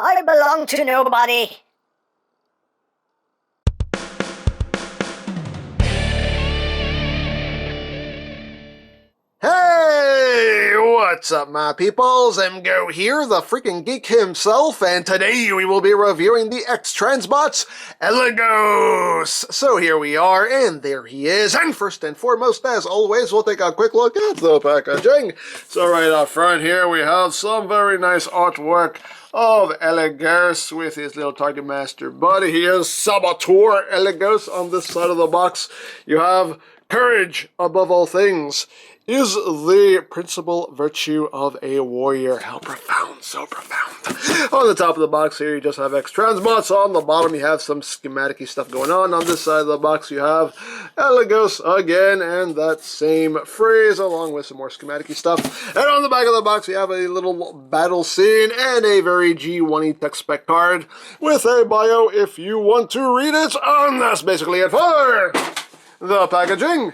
I belong to nobody. Hey, what's up my peoples? EmGo here, the freaking geek himself, and today we will be reviewing the X-Transbots ELIGOS. So here we are, and there he is, and first and foremost, as always, we'll take a quick look at the packaging. So right up front here, we have some very nice artwork of ELIGOS with his little Targetmaster buddy. He is Saboteur ELIGOS on this side of the box. You have courage above all things is the principal virtue of a warrior. How profound, so profound. On the top of the box here, you just have X-Transbots. On the bottom, you have some schematic-y stuff going on. On this side of the box, you have ELIGOS again, and that same phrase, along with some more schematic-y stuff. And on the back of the box, you have a little battle scene and a very G1-y tech spec card with a bio if you want to read it. And that's basically it for the packaging.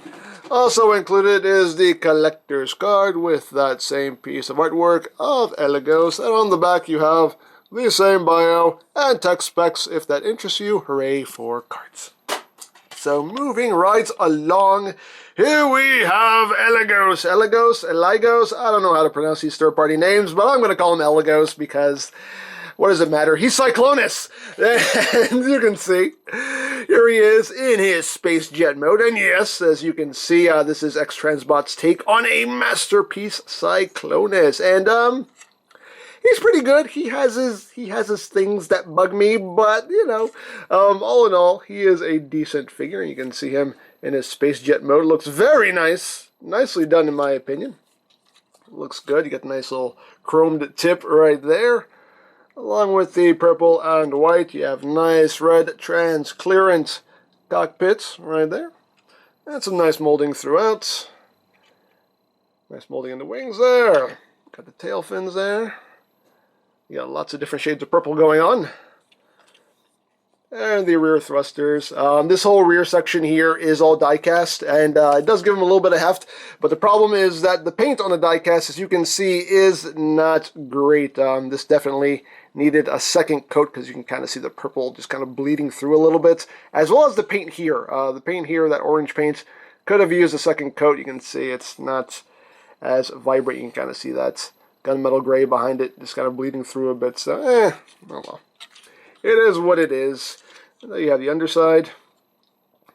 Also included is the collector's card with that same piece of artwork of ELIGOS, and on the back you have the same bio and tech specs if that interests you. Hooray for cards. So moving right along, here we have ELIGOS. ELIGOS, I don't know how to pronounce these third-party names, but I'm going to call him ELIGOS because what does it matter? He's Cyclonus! And you can see, here he is in his space jet mode. And yes, as you can see, this is X-Transbot's take on a masterpiece Cyclonus. And, he's pretty good. He has his things that bug me, but, you know, all in all, he is a decent figure. You can see him in his space jet mode. Looks very nice. Nicely done, in my opinion. Looks good. You got a nice little chromed tip right there. Along with the purple and white, you have nice red transparent cockpits right there. And some nice molding throughout. Nice molding in the wings there. Got the tail fins there. You got lots of different shades of purple going on. And the rear thrusters. This whole rear section here is all die-cast, and it does give them a little bit of heft, but the problem is that the paint on the die-cast, as you can see, is not great. This definitely needed a second coat because you can kind of see the purple just kind of bleeding through a little bit, as well as the paint here. The paint here, that orange paint, could have used a second coat. You can see it's not as vibrant. You can kind of see that gunmetal gray behind it, just kind of bleeding through a bit, so oh well. It is what it is. And there you have the underside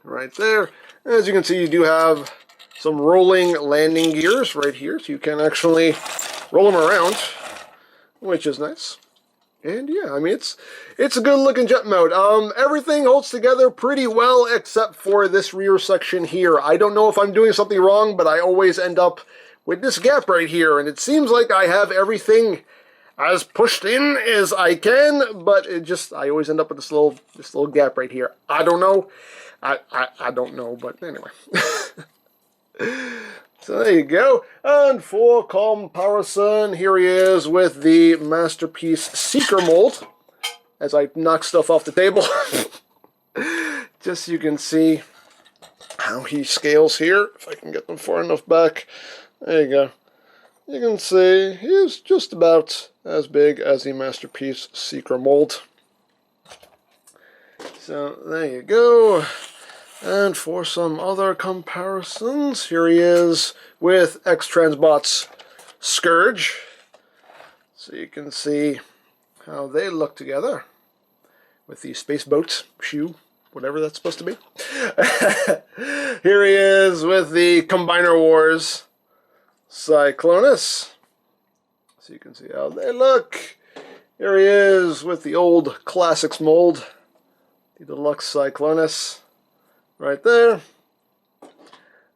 right there. As you can see, you do have some rolling landing gears right here, so you can actually roll them around, which is nice. And yeah, I mean, it's a good looking jet mode. Everything holds together pretty well except for this rear section here. I don't know if I'm doing something wrong, but I always end up with this gap right here, and it seems like I have everything as pushed in as I can, but I always end up with this little gap right here. I don't know. I don't know, but anyway. So there you go. And for comparison, here he is with the Masterpiece Seeker mold. As I knock stuff off the table. Just so you can see how he scales here. If I can get them far enough back. There you go. You can see he's just about as big as the Masterpiece Seeker mold. So there you go. And for some other comparisons, here he is with X-Transbots Scourge. So you can see how they look together with the space boat shoe, whatever that's supposed to be. Here he is with the Combiner Wars Cyclonus. So you can see how they look. Here he is with the old Classics mold, the Deluxe Cyclonus, right there.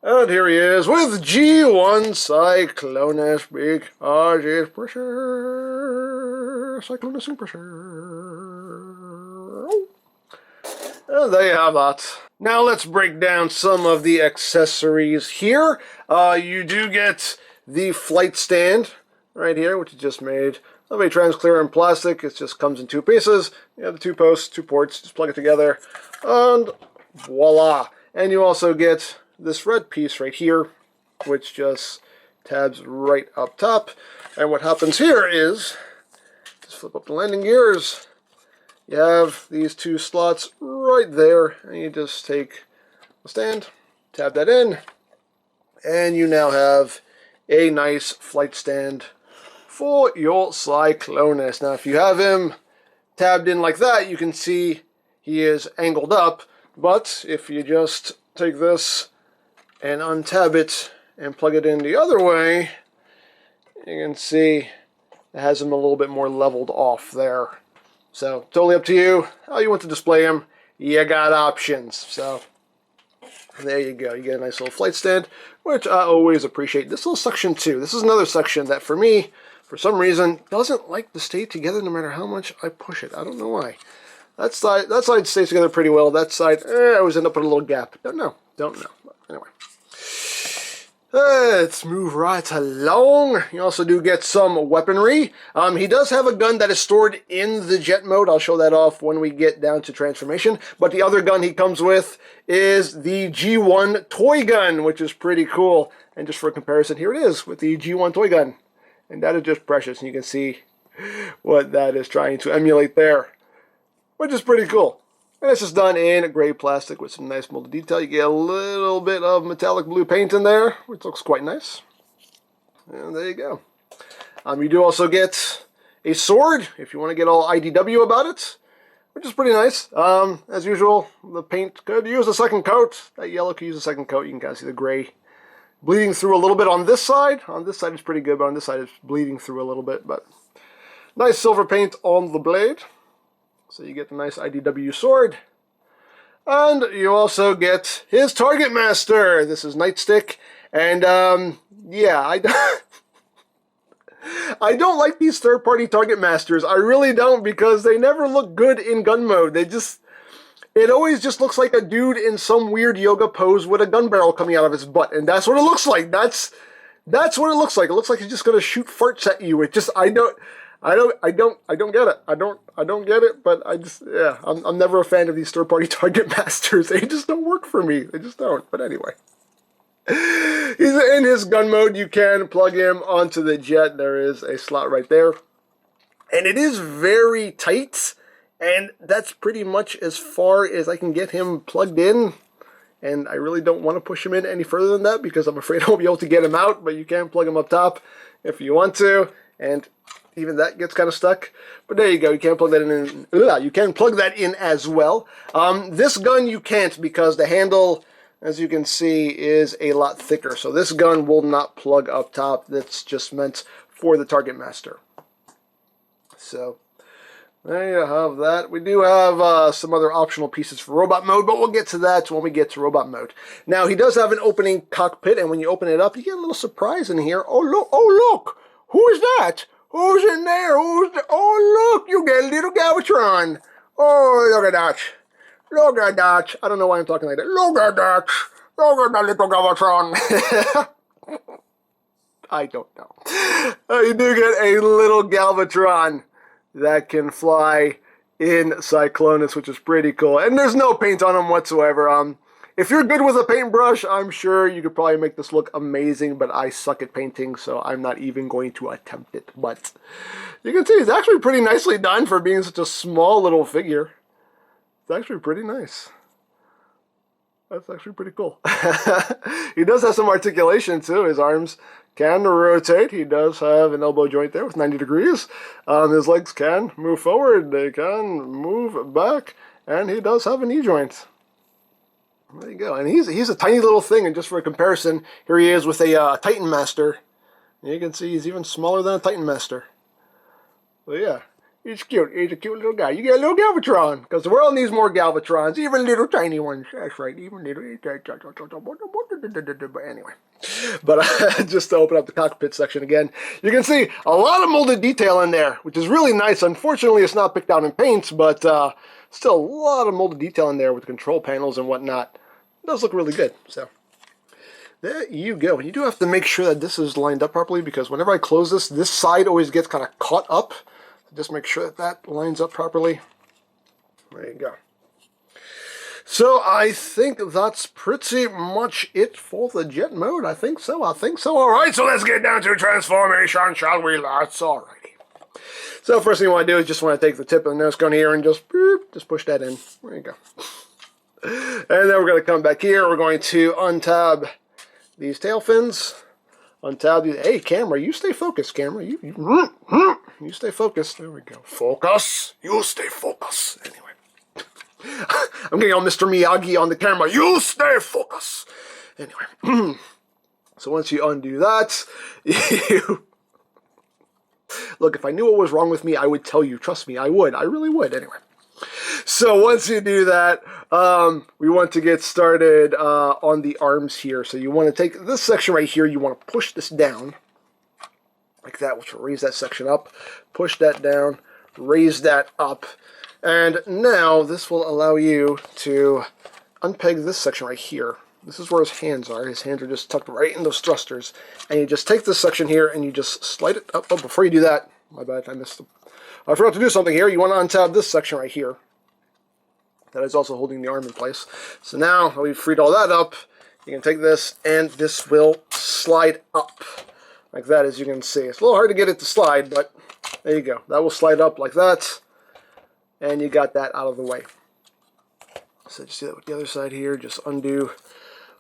And here he is with G1 Cyclonus, because it's pressure. Cyclonus and pressure. And there you have that. Now let's break down some of the accessories here. You do get the flight stand right here, which is just made of a transparent plastic. It just comes in two pieces. You have the two posts, two ports, just plug it together, and voila. And you also get this red piece right here, which just tabs right up top. And what happens here is, just flip up the landing gears. You have these two slots right there, and you just take the stand, tab that in, and you now have a nice flight stand for your Cyclonus. Now, if you have him tabbed in like that, you can see he is angled up, but if you just take this and untab it and plug it in the other way, you can see it has him a little bit more leveled off there. So, totally up to you how you want to display him. You got options. So, there you go. You get a nice little flight stand, which I always appreciate. This little section too. This is another section that for me, for some reason, doesn't like to stay together no matter how much I push it. I don't know why. That side stays together pretty well. That side, I always end up with a little gap. Don't know. But anyway. Let's move right along. You also do get some weaponry. He does have a gun that is stored in the jet mode. I'll show that off when we get down to transformation. But the other gun he comes with is the G1 toy gun, which is pretty cool. And just for comparison, here it is with the G1 toy gun. And that is just precious. And you can see what that is trying to emulate there, which is pretty cool. And it's just done in gray plastic with some nice molded detail. You get a little bit of metallic blue paint in there, which looks quite nice. And there you go. You do also get a sword, if you want to get all IDW about it, which is pretty nice. As usual, the paint could use a second coat. That yellow could use a second coat. You can kind of see the gray bleeding through a little bit on this side. On this side it's pretty good, but on this side it's bleeding through a little bit. But nice silver paint on the blade. So you get the nice IDW sword. And you also get his Targetmaster. This is Nightstick. And, yeah, I don't like these third-party Targetmasters. I really don't, because they never look good in gun mode. It always just looks like a dude in some weird yoga pose with a gun barrel coming out of his butt. And that's what it looks like. That's what it looks like. It looks like he's just going to shoot farts at you. It just, I don't get it. I don't get it, but I'm never a fan of these third-party Targetmasters. They just don't work for me. They just don't. But anyway. He's in his gun mode. You can plug him onto the jet. There is a slot right there. And it is very tight. And that's pretty much as far as I can get him plugged in. And I really don't want to push him in any further than that because I'm afraid I won't be able to get him out. But you can plug him up top if you want to. And even that gets kind of stuck. But there you go. You can plug that in. You can plug that in as well. This gun you can't because the handle, as you can see, is a lot thicker. So this gun will not plug up top. That's just meant for the Targetmaster. So there you have that. We do have some other optional pieces for robot mode, but we'll get to that when we get to robot mode. Now, he does have an opening cockpit, and when you open it up, you get a little surprise in here. Oh, look! Who is that? Who's in there? Oh, look! You get a little Galvatron. Oh, look at that. Look at that. I don't know why I'm talking like that. Look at that. Look at that little Galvatron. I don't know. You do get a little Galvatron that can fly in Cyclonus, which is pretty cool. And there's no paint on him whatsoever. If you're good with a paintbrush, I'm sure you could probably make this look amazing, but I suck at painting, so I'm not even going to attempt it. But you can see it's actually pretty nicely done for being such a small little figure. It's actually pretty nice. That's actually pretty cool. He does have some articulation too. His arms can rotate. He does have an elbow joint there with 90 degrees. His legs can move forward. They can move back. And he does have a knee joint. There you go. And he's a tiny little thing. And just for a comparison, here he is with a Titan Master. And you can see he's even smaller than a Titan Master. So yeah. He's cute. He's a cute little guy. You get a little Galvatron, because the world needs more Galvatrons, even little tiny ones. That's right, even little. But anyway, just to open up the cockpit section again, you can see a lot of molded detail in there, which is really nice. Unfortunately, it's not picked out in paints, but still a lot of molded detail in there with control panels and whatnot. It does look really good. So there you go. You do have to make sure that this is lined up properly, because whenever I close this side always gets kind of caught up. Just make sure that lines up properly. There you go. So I think that's pretty much it for the jet mode. I think so. All right, so let's get down to transformation, shall we, lads? Alrighty. So first thing you want to do is just want to take the tip of the nose cone here and just boop, just push that in. There you go. And then we're going to come back here. We're going to untab these tail fins. Untab these. Hey, camera, you stay focused, camera. You stay focused. There we go. Focus. You stay focused. Anyway. I'm getting all Mr. Miyagi on the camera. You stay focused. Anyway. So once you undo that, you... Look, if I knew what was wrong with me, I would tell you. Trust me, I would. I really would. Anyway. So once you do that, we want to get started on the arms here. So you want to take this section right here. You want to push this down like that, which will raise that section up. Push that down, raise that up. And now this will allow you to unpeg this section right here. This is where his hands are. His hands are just tucked right in those thrusters. And you just take this section here and you just slide it up. Oh, before you do that, my bad, I missed them. I forgot to do something here. You want to untab this section right here. That is also holding the arm in place. So now that we've freed all that up, you can take this and this will slide up. Like that, as you can see. It's a little hard to get it to slide, but there you go. That will slide up like that. And you got that out of the way. So just do that with the other side here. Just undo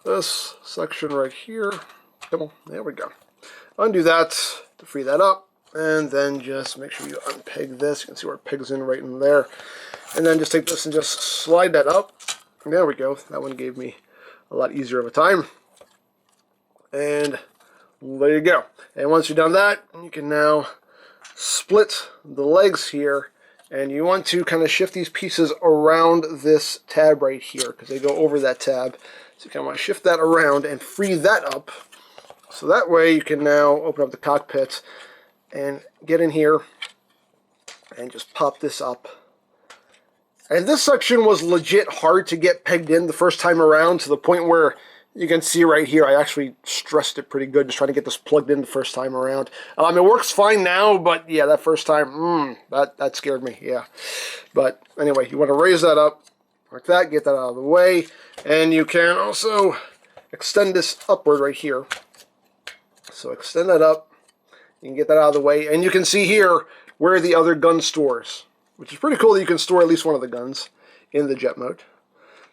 this section right here. Come on, there we go. Undo that to free that up. And then just make sure you unpeg this. You can see where it pegs in right in there. And then just take this and just slide that up. There we go. That one gave me a lot easier of a time. And there you go. And once you've done that, you can now split the legs here. And you want to kind of shift these pieces around this tab right here because they go over that tab. So you kind of want to shift that around and free that up. So that way you can now open up the cockpit and get in here and just pop this up. And this section was legit hard to get pegged in the first time around, to the point where you can see right here, I actually stressed it pretty good just trying to get this plugged in the first time around. It works fine now, but yeah, that first time, that scared me, yeah. But anyway, you want to raise that up like that, get that out of the way, and you can also extend this upward right here. So extend that up, you can get that out of the way, and you can see here where the other gun stores, which is pretty cool that you can store at least one of the guns in the jet mode.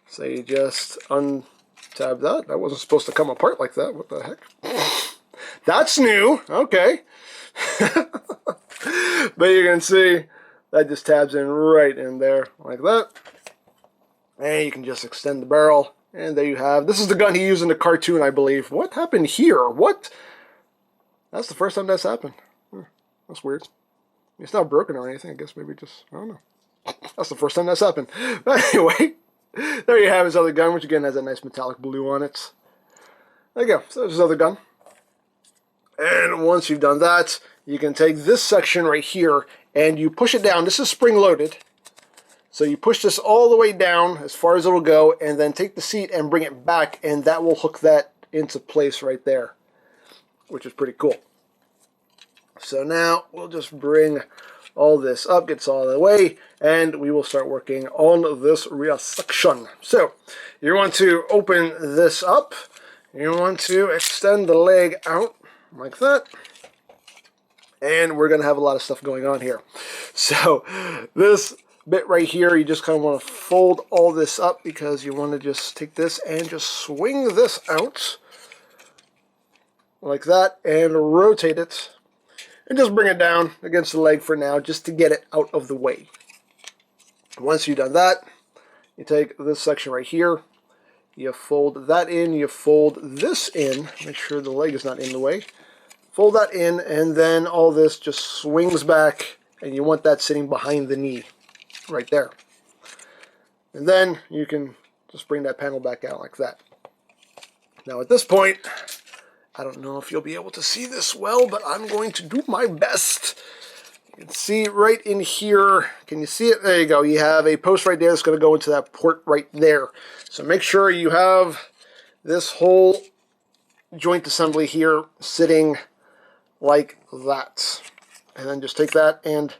So you just untab that. That wasn't supposed to come apart like that. What the heck? That's new. Okay. But you can see that just tabs in right in there like that. And you can just extend the barrel. And there you have. This is the gun he used in the cartoon, I believe. What happened here? What? That's the first time that's happened. That's weird. It's not broken or anything. I guess maybe just, I don't know. That's the first time that's happened. But anyway, there you have his other gun, which again has a nice metallic blue on it. There you go. So there's his other gun. And once you've done that, you can take this section right here and you push it down. This is spring-loaded. So you push this all the way down as far as it'll go, and then take the seat and bring it back, and that will hook that into place right there, which is pretty cool. So now we'll just bring all this up, gets all the way, and we will start working on this rear section. So you want to open this up. You want to extend the leg out like that. And we're going to have a lot of stuff going on here. So this bit right here, you just kind of want to fold all this up because you want to just take this and just swing this out like that and rotate it. And just bring it down against the leg for now, just to get it out of the way. Once you've done that, you take this section right here, you fold that in, you fold this in, make sure the leg is not in the way. Fold that in, and then all this just swings back, and you want that sitting behind the knee, right there. And then you can just bring that panel back out like that. Now at this point, I don't know if you'll be able to see this well, but I'm going to do my best. You can see right in here. Can you see it? There you go. You have a post right there that's going to go into that port right there. So make sure you have this whole joint assembly here sitting like that. And then just take that and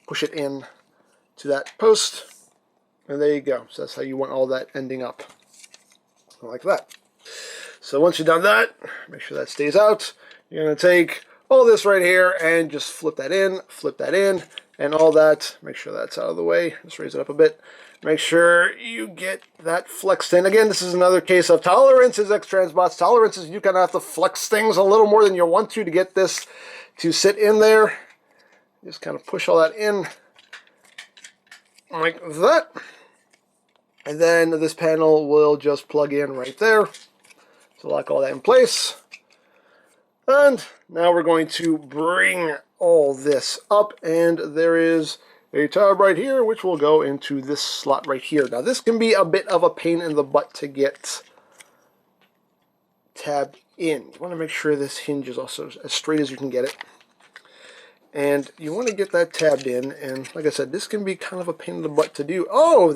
push it in to that post. And there you go. So that's how you want all that ending up. Like that. So once you've done that, make sure that stays out. You're going to take all this right here and just flip that in, and all that. Make sure that's out of the way. Just raise it up a bit. Make sure you get that flexed in. Again, this is another case of tolerances, X-Transbots. Tolerances, you kind of have to flex things a little more than you want to get this to sit in there. Just kind of push all that in like that. And then this panel will just plug in right there. So lock all that in place. And now we're going to bring all this up, and there is a tab right here which will go into this slot right here. Now this can be a bit of a pain in the butt to get tabbed in. You want to make sure this hinge is also as straight as you can get it. And you want to get that tabbed in, and like I said, this can be kind of a pain in the butt to do. Oh,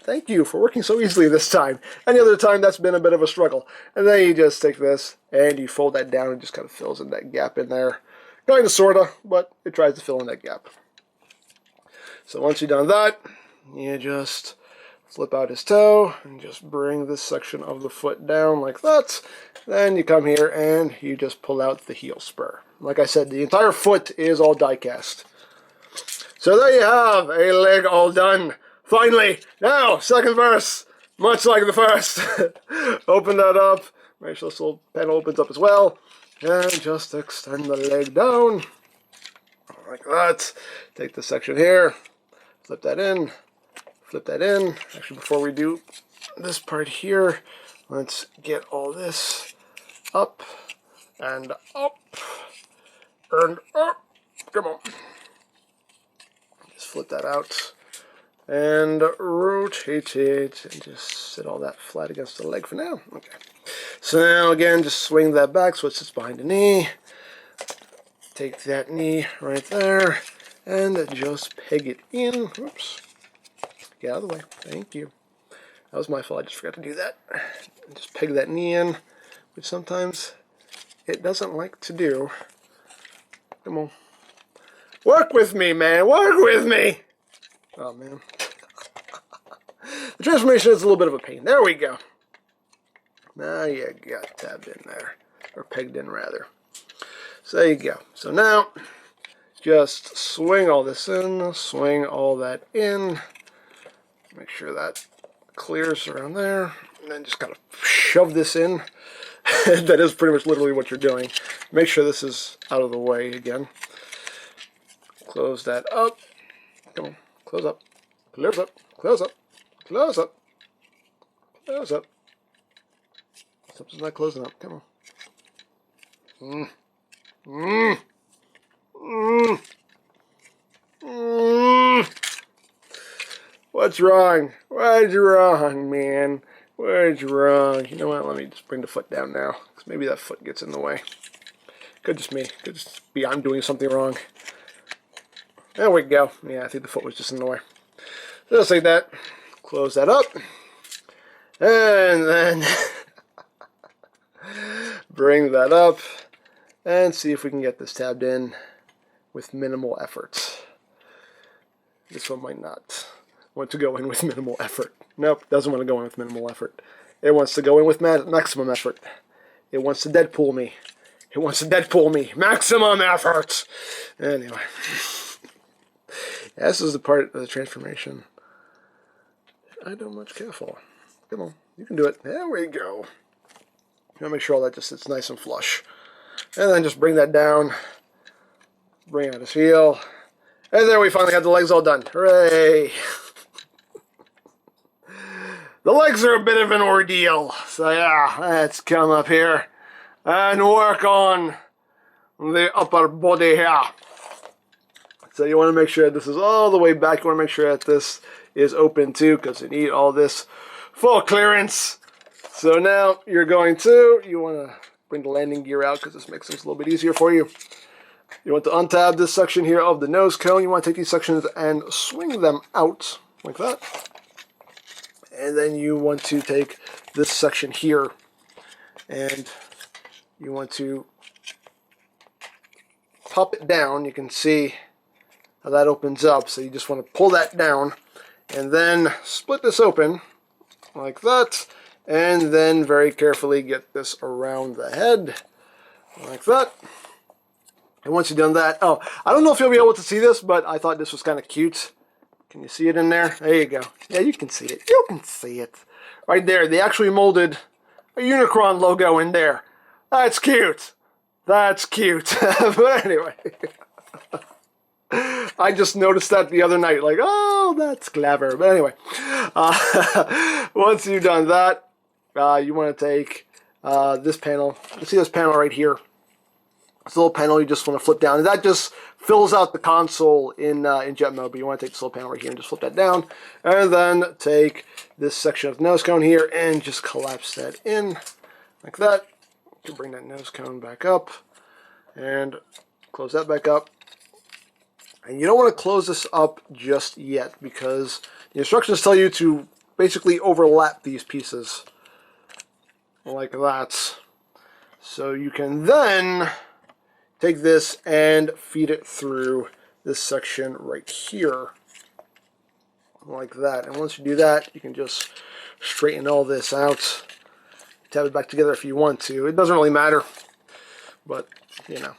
thank you for working so easily this time. Any other time, that's been a bit of a struggle. And then you just take this, and you fold that down, and just kind of fills in that gap in there. Kind of, sort of, but it tries to fill in that gap. So once you've done that, you just flip out his toe, and just bring this section of the foot down like that. Then you come here, and you just pull out the heel spur. Like I said, the entire foot is all die cast. So there you have a leg all done. Finally, now, second verse, much like the first. Open that up, make sure this little panel opens up as well, and just extend the leg down, like that. Take this section here, flip that in, flip that in. Actually, before we do this part here, let's get all this up, and up, and up. Come on. Just flip that out. And rotate it, and just sit all that flat against the leg for now. Okay. So now again, just swing that back so it sits behind the knee. Take that knee right there, and just peg it in. Oops. Get out of the way. Thank you. That was my fault. I just forgot to do that. Just peg that knee in, which sometimes it doesn't like to do. Come on. Work with me, man. Work with me. Oh, man. The transformation is a little bit of a pain. There we go. Now you got tabbed in there. Or pegged in, rather. So there you go. So now, just swing all this in. Swing all that in. Make sure that clears around there. And then just kind of shove this in. That is pretty much literally what you're doing. Make sure this is out of the way again. Close that up. Come on. Close up, close up, close up, close up, close up. Something's not closing up. Come on. What's wrong? What's wrong, man? What's wrong? You know what? Let me just bring the foot down now, because maybe that foot gets in the way. Could just me. Could just be I'm doing something wrong. There we go. Yeah, I think the foot was just in the way. Just like that. Close that up. And then bring that up. And see if we can get this tabbed in with minimal effort. This one might not want to go in with minimal effort. Nope, doesn't want to go in with minimal effort. It wants to go in with maximum effort. It wants to Deadpool me. It wants to Deadpool me. Maximum effort! Anyway. This is the part of the transformation I don't much care for. Come on, you can do it. There we go. You want to make sure all that just sits nice and flush. And then just bring that down. Bring out his heel. And there we finally got the legs all done. Hooray! The legs are a bit of an ordeal. So yeah, let's come up here and work on the upper body here. So you want to make sure this is all the way back. You want to make sure that this is open too, because you need all this full clearance. So now you want to bring the landing gear out, because this makes things a little bit easier for you. You want to untab this section here of the nose cone. You want to take these sections and swing them out like that. And then you want to take this section here, and you want to pop it down. You can see how that opens up, so you just want to pull that down and then split this open like that, and then very carefully get this around the head like that. And once you've done that, oh, I don't know if you'll be able to see this, but I thought this was kind of cute. Can you see it in there? There you go. Yeah, you can see it. You can see it. Right there, they actually molded a Unicron logo in there. That's cute. That's cute. But anyway, I just noticed that the other night, like, oh, that's clever. But anyway, once you've done that, you want to take this panel. You see this panel right here? This little panel you just want to flip down. And that just fills out the console in jet mode. But you want to take this little panel right here and just flip that down. And then take this section of nose cone here and just collapse that in like that. You can bring that nose cone back up and close that back up. And you don't want to close this up just yet because the instructions tell you to basically overlap these pieces like that. So you can then take this and feed it through this section right here like that. And once you do that, you can just straighten all this out. Tab it back together if you want to. It doesn't really matter, but you know,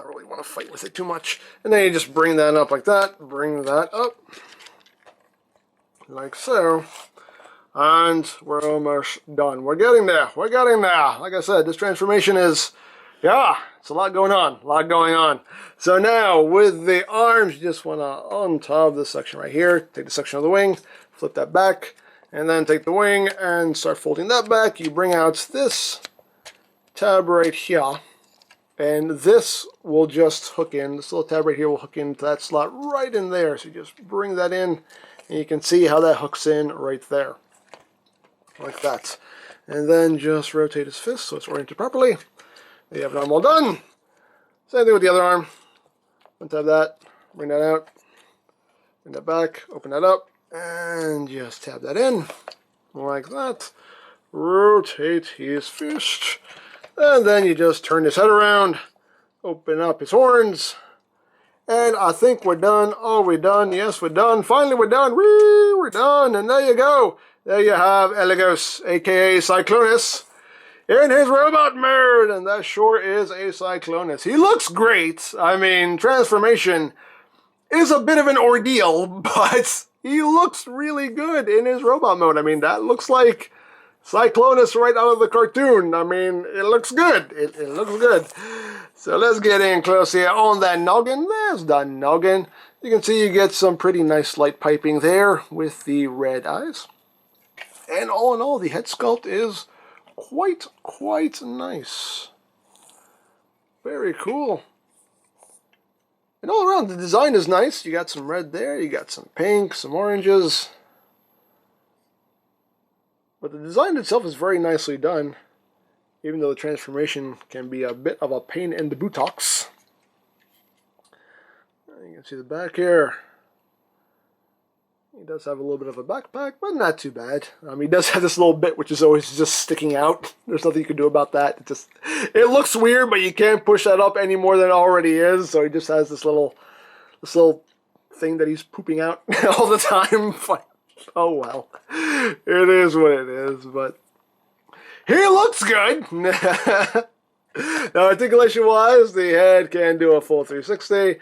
I don't really want to fight with it too much. And then you just bring that up like that, bring that up like so, and we're almost done. We're getting there. We're getting there. Like I said, this transformation is, yeah, it's a lot going on. A lot going on. So now with the arms, you just want to untop this section right here. Take the section of the wing, flip that back, and then take the wing and start folding that back. You bring out this tab right here, and this will just hook in. This little tab right here will hook into that slot right in there. So you just bring that in, and you can see how that hooks in right there, like that. And then just rotate his fist so it's oriented properly. There you have an arm all done. Same thing with the other arm. Untab that, bring that out, bring that back, open that up, and just tab that in, like that. Rotate his fist. And then you just turn his head around, open up his horns, and I think we're done. Oh, we're done. Yes, we're done. Finally, we're done. Woo, we're done. And there you go. There you have ElIGOS, aka Cyclonus, in his robot mode. And that sure is a Cyclonus. He looks great. I mean, transformation is a bit of an ordeal, but he looks really good in his robot mode. I mean, that looks like Cyclonus right out of the cartoon. I mean, it looks good. It looks good. So let's get in close here on that noggin. There's the noggin. You can see you get some pretty nice light piping there with the red eyes. And all in all, the head sculpt is quite nice. Very cool. And all around, the design is nice. You got some red there. You got some pink, some oranges. But the design itself is very nicely done, even though the transformation can be a bit of a pain in the buttocks. You can see the back here. He does have a little bit of a backpack, but not too bad. He does have this little bit which is always just sticking out. There's nothing you can do about that. It looks weird, but you can't push that up any more than it already is. So he just has this little thing that he's pooping out all the time. Oh well, it is what it is, but he looks good. Now, articulation-wise, the head can do a full 360.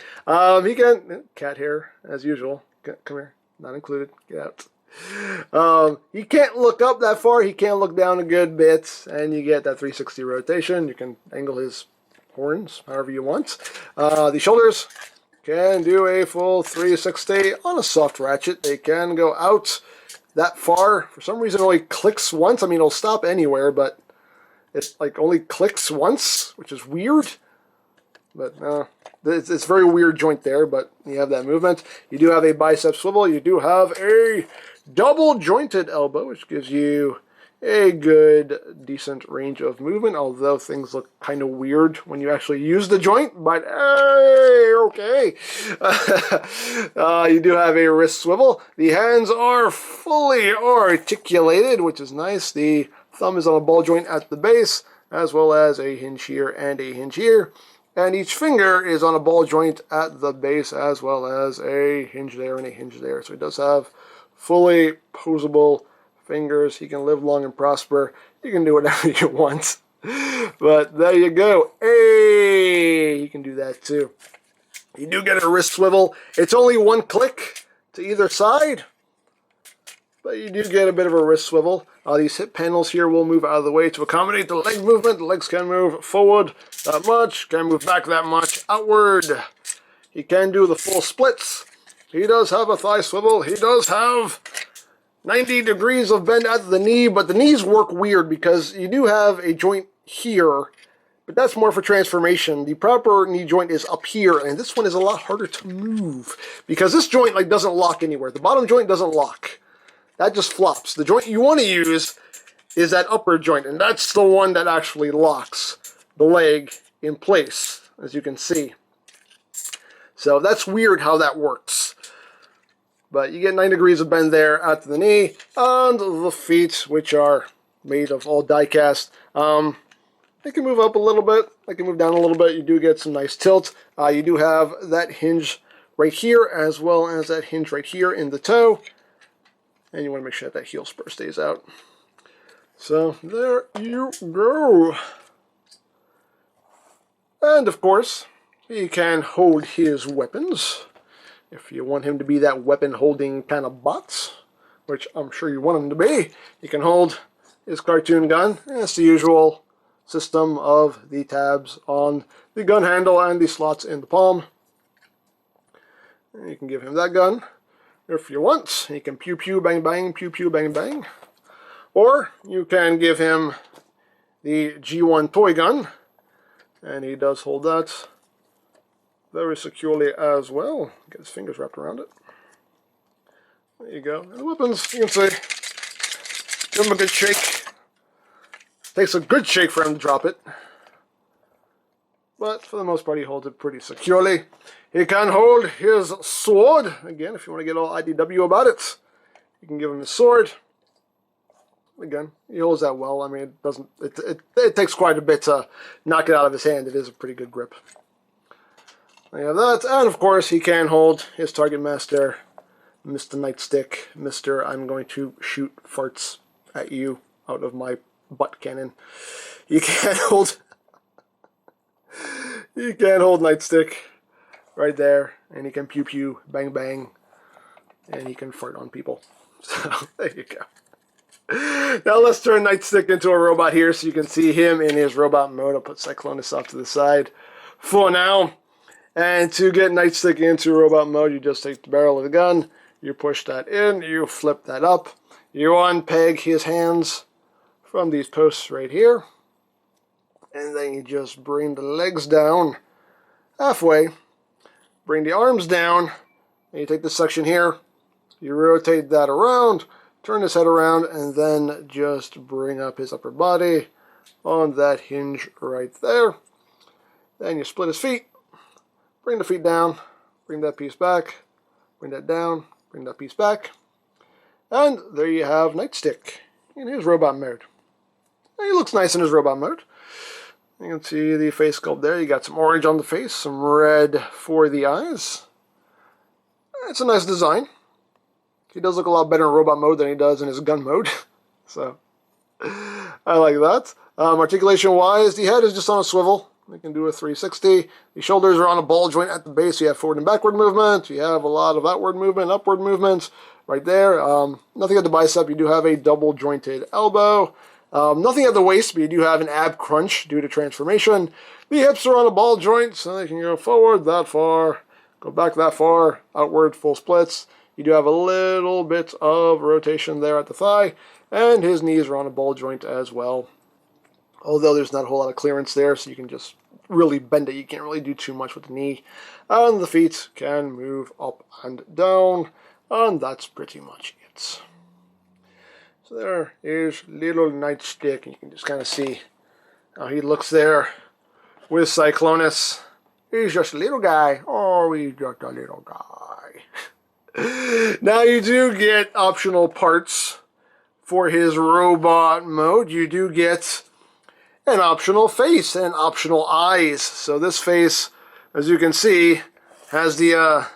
He can, cat hair, as usual. Come here, not included, get out. He can't look up that far, he can't look down a good bit, and you get that 360 rotation. You can angle his horns however you want. The shoulders can do a full 360 on a soft ratchet. They can go out that far. For some reason, it only clicks once. I mean, it'll stop anywhere, but it like only clicks once, which is weird. But it's a very weird joint there, but you have that movement. You do have a bicep swivel. You do have a double jointed elbow, which gives you a good, decent range of movement, although things look kind of weird when you actually use the joint, but hey, okay. You do have a wrist swivel. The hands are fully articulated, which is nice. The thumb is on a ball joint at the base, as well as a hinge here and a hinge here. And each finger is on a ball joint at the base, as well as a hinge there and a hinge there. So it does have fully posable fingers. He can live long and prosper. You can do whatever you want. But there you go. Hey, you can do that too. You do get a wrist swivel. It's only one click to either side, but you do get a bit of a wrist swivel. These hip panels here will move out of the way to accommodate the leg movement. The legs can move forward that much, can move back that much, outward. He can do the full splits. He does have a thigh swivel. He does have 90 degrees of bend at the knee, but the knees work weird because you do have a joint here, but that's more for transformation. The proper knee joint is up here, and this one is a lot harder to move because this joint doesn't lock anywhere. The bottom joint doesn't lock. That just flops. The joint you want to use is that upper joint, and that's the one that actually locks the leg in place, as you can see. So that's weird how that works. But you get 9 degrees of bend there at the knee, and the feet, which are made of all die-cast. They can move up a little bit, they can move down a little bit. You do get some nice tilt. You do have that hinge right here, as well as that hinge right here in the toe. And you want to make sure that heel spur stays out. So there you go. And of course, he can hold his weapons. If you want him to be that weapon-holding kind of bot, which I'm sure you want him to be, you can hold his cartoon gun. It's the usual system of the tabs on the gun handle and the slots in the palm. And you can give him that gun if you want. You can pew pew bang bang, pew pew bang bang. Or you can give him the G1 toy gun, and he does hold that very securely as well. Get his fingers wrapped around it. There you go. And the weapons, you can see, give him a good shake. Takes a good shake for him to drop it. But for the most part, he holds it pretty securely. He can hold his sword. Again, if you want to get all IDW about it, you can give him his sword. Again, he holds that well. I mean, it doesn't. It takes quite a bit to knock it out of his hand. It is a pretty good grip. We have that, and of course, he can hold his Targetmaster, Mr. Nightstick, Mr. I'm going to shoot farts at you out of my butt cannon. You can hold. You can hold Nightstick right there, and he can pew pew, bang bang, and he can fart on people. So there you go. Now let's turn Nightstick into a robot here so you can see him in his robot mode. I'll put Cyclonus off to the side for now. And to get Nightstick into robot mode, you just take the barrel of the gun, you push that in, you flip that up, you unpeg his hands from these posts right here, and then you just bring the legs down halfway, bring the arms down, and you take this section here, you rotate that around, turn his head around, and then just bring up his upper body on that hinge right there. Then you split his feet, bring the feet down, bring that piece back, bring that down, bring that piece back, and there you have Nightstick in his robot mode. And he looks nice in his robot mode. You can see the face sculpt there. You got some orange on the face, some red for the eyes. It's a nice design. He does look a lot better in robot mode than he does in his gun mode. So, I like that. Articulation-wise, the head is just on a swivel. You can do a 360. The shoulders are on a ball joint at the base. You have forward and backward movement. You have a lot of outward movement, upward movement right there. Nothing at the bicep. You do have a double jointed elbow. Nothing at the waist, but you do have an ab crunch due to transformation. The hips are on a ball joint, so they can go forward that far, go back that far, outward full splits. You do have a little bit of rotation there at the thigh, and his knees are on a ball joint as well. Although there's not a whole lot of clearance there, so you can just really bend it. You can't really do too much with the knee. And the feet can move up and down, and that's pretty much it. So there is little Nightstick, and you can just kind of see how he looks there with Cyclonus. He's just a little guy. Oh, he's just a little guy. Now you do get optional parts for his robot mode. You do get an optional face and optional eyes. So this face, as you can see, has the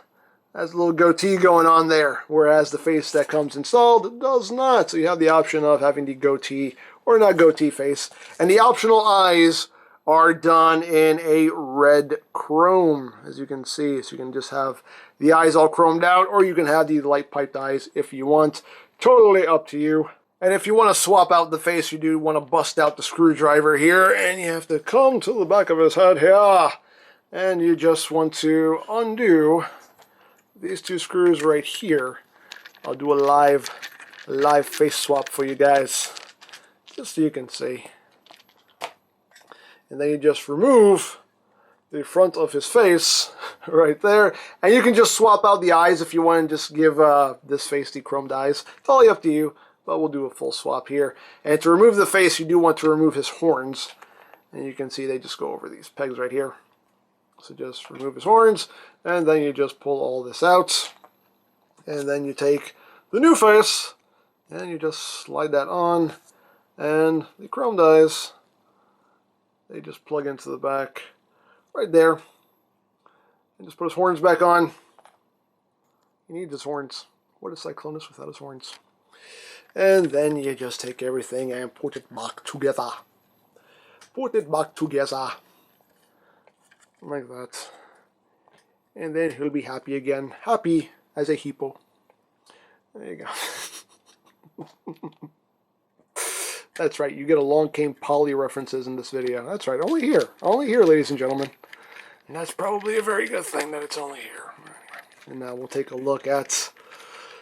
has a little goatee going on there, whereas the face that comes installed does not. So you have the option of having the goatee or not goatee face. And the optional eyes are done in a red chrome, as you can see. So you can just have the eyes all chromed out, or you can have the light piped eyes if you want. Totally up to you. And if you want to swap out the face, you do want to bust out the screwdriver here, and you have to come to the back of his head here. And you just want to undo these two screws right here. I'll do a live face swap for you guys, just so you can see. And then you just remove the front of his face right there. And you can just swap out the eyes if you want and just give this face the chromed eyes. It's totally up to you, but we'll do a full swap here. And to remove the face, you do want to remove his horns. And you can see they just go over these pegs right here. So just remove his horns, and then you just pull all this out. And then you take the new face, and you just slide that on. And the chromed eyes, they just plug into the back right there. And just put his horns back on. He needs his horns. What is Cyclonus without his horns? And then you just take everything and put it back together. Put it back together. Like that. And then he'll be happy again. Happy as a hippo. There you go. That's right, you get along came Polly references in this video. That's right, only here, ladies and gentlemen. And that's probably a very good thing that it's only here. And now we'll take a look at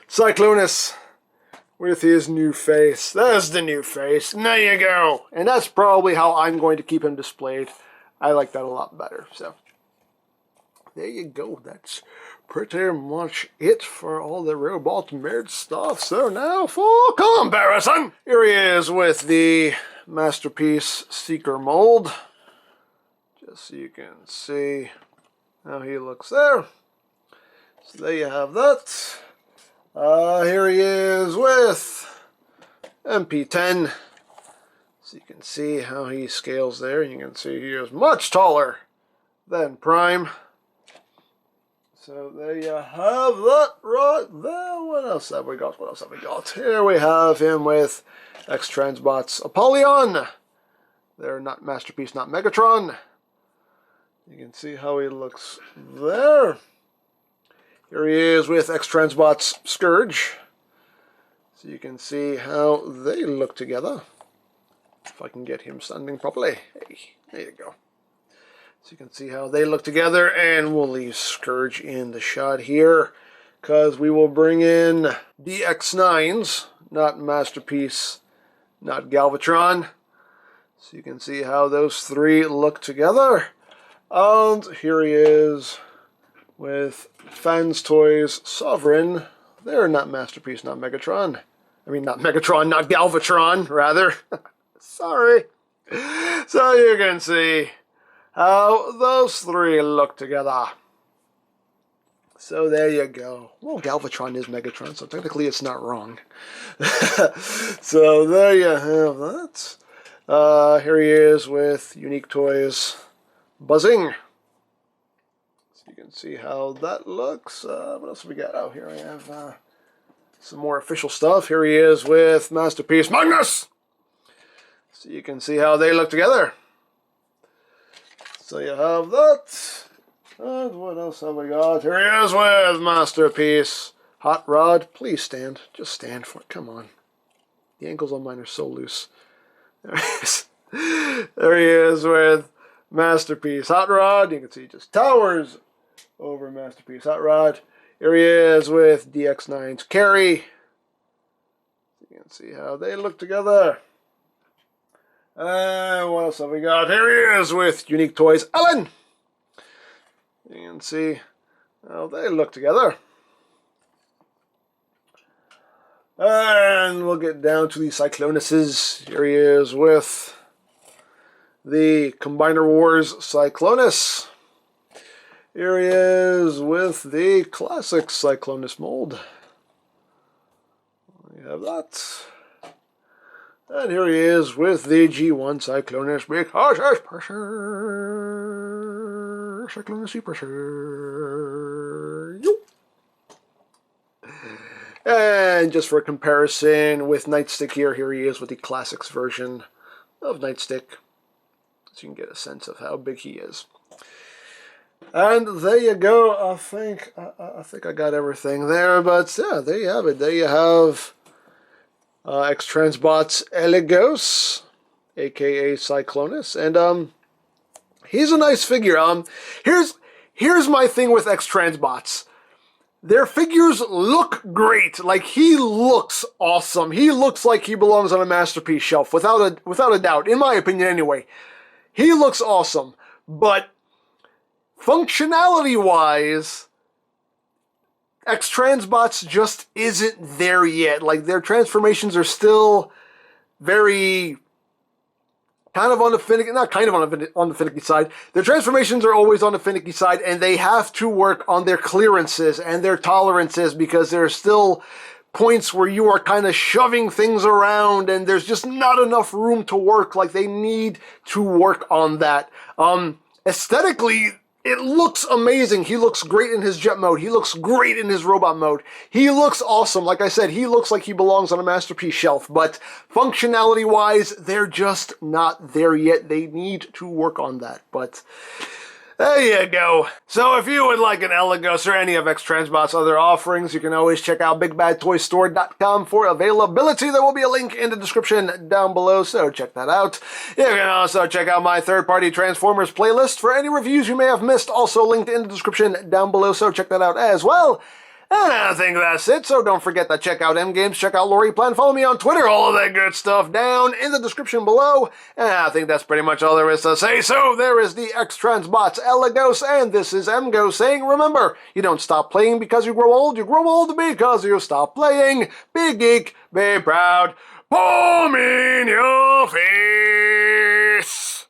Cyclonus with his new face. There's the new face. There you go. And that's probably how I'm going to keep him displayed. I like that a lot better. So there you go. That's pretty much it for all the robot nerd stuff. So now for comparison. Here he is with the Masterpiece Seeker mold. Just so you can see how he looks there. So there you have that. Here he is with MP10. So you can see how he scales there. You can see he is much taller than Prime. So there you have that right there. What else have we got? What else have we got? Here we have him with X-Transbots Apollyon. They're not Masterpiece, not Megatron. You can see how he looks there. Here he is with X-Transbots Scourge. So you can see how they look together. If I can get him standing properly. Hey, there you go. So you can see how they look together, and we'll leave Scourge in the shot here, because we will bring in DX9s, not Masterpiece, not Galvatron. So you can see how those three look together. And here he is with Fans Toys Sovereign. They're not Masterpiece, not Megatron. I mean, not Megatron, not Galvatron, rather. Sorry. So you can see how those three look together. So there you go. Well, Galvatron is Megatron, so technically it's not wrong. So there you have that. Here he is with Unique Toys Buzzing. So you can see how that looks. What else have we got? Oh, here I have some more official stuff. Here he is with Masterpiece Magnus. So you can see how they look together. So you have that. And what else have we got? Here he is with Masterpiece Hot Rod. Please stand. Just stand for it. Come on. The ankles on mine are so loose. There he is. There he is with Masterpiece Hot Rod. You can see he just towers over Masterpiece Hot Rod. Here he is with DX9's Carry. You can see how they look together. And what else have we got? Here he is with Unique Toys Ellen. You can see how they look together. And we'll get down to the Cyclonuses. Here he is with the Combiner Wars Cyclonus. Here he is with the classic Cyclonus mold. We have that. And here he is with the G1 Cyclonus because it's pressure. Cyclonus pressure. And just for comparison with Nightstick here he is with the Classics version of Nightstick. So you can get a sense of how big he is. And there you go. I think I got everything there, but yeah, there you have it. There you have X-Transbots ELIGOS, aka Cyclonus, and he's a nice figure. Here's my thing with X-Transbots. Their figures look great. Like, he looks awesome. He looks like he belongs on a masterpiece shelf, without a doubt, in my opinion anyway. He looks awesome, but functionality-wise, X-Transbots just isn't there yet. Like, their transformations are still very kind of on the finicky, not kind of on the finicky side. Their transformations are always on the finicky side, and they have to work on their clearances and their tolerances, because there are still points where you are kind of shoving things around and there's just not enough room to work. Like, they need to work on that. Aesthetically, it looks amazing. He looks great in his jet mode. He looks great in his robot mode. He looks awesome. Like I said, he looks like he belongs on a masterpiece shelf, but functionality-wise, they're just not there yet. They need to work on that, but there you go. So if you would like an ELIGOS or any of X-Transbots' other offerings, you can always check out BigBadToyStore.com for availability. There will be a link in the description down below, so check that out. You can also check out my third-party Transformers playlist for any reviews you may have missed, also linked in the description down below, so check that out as well. And I think that's it, so don't forget to check out EmGames, check out LoriPlan, follow me on Twitter, all of that good stuff down in the description below. And I think that's pretty much all there is to say. So there is the X-Transbots ELIGOS, and this is EmGo saying, remember, you don't stop playing because you grow old because you stop playing. Be geek, be proud, palm in your face.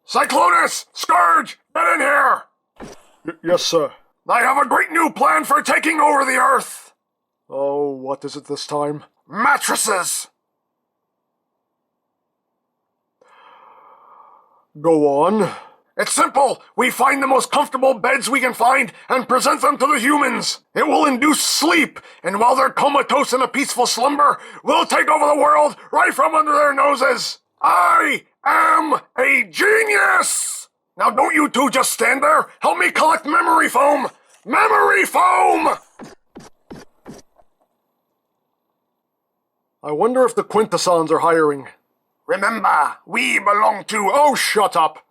Cyclonus! Scourge! Get in here! Yes, sir. I have a great new plan for taking over the Earth! Oh, what is it this time? Mattresses! Go on. It's simple! We find the most comfortable beds we can find and present them to the humans! It will induce sleep, and while they're comatose in a peaceful slumber, we'll take over the world right from under their noses! I am a genius! Now don't you two just stand there! Help me collect memory foam! Memory foam! I wonder if the Quintessons are hiring. Remember, we belong to... Oh, shut up!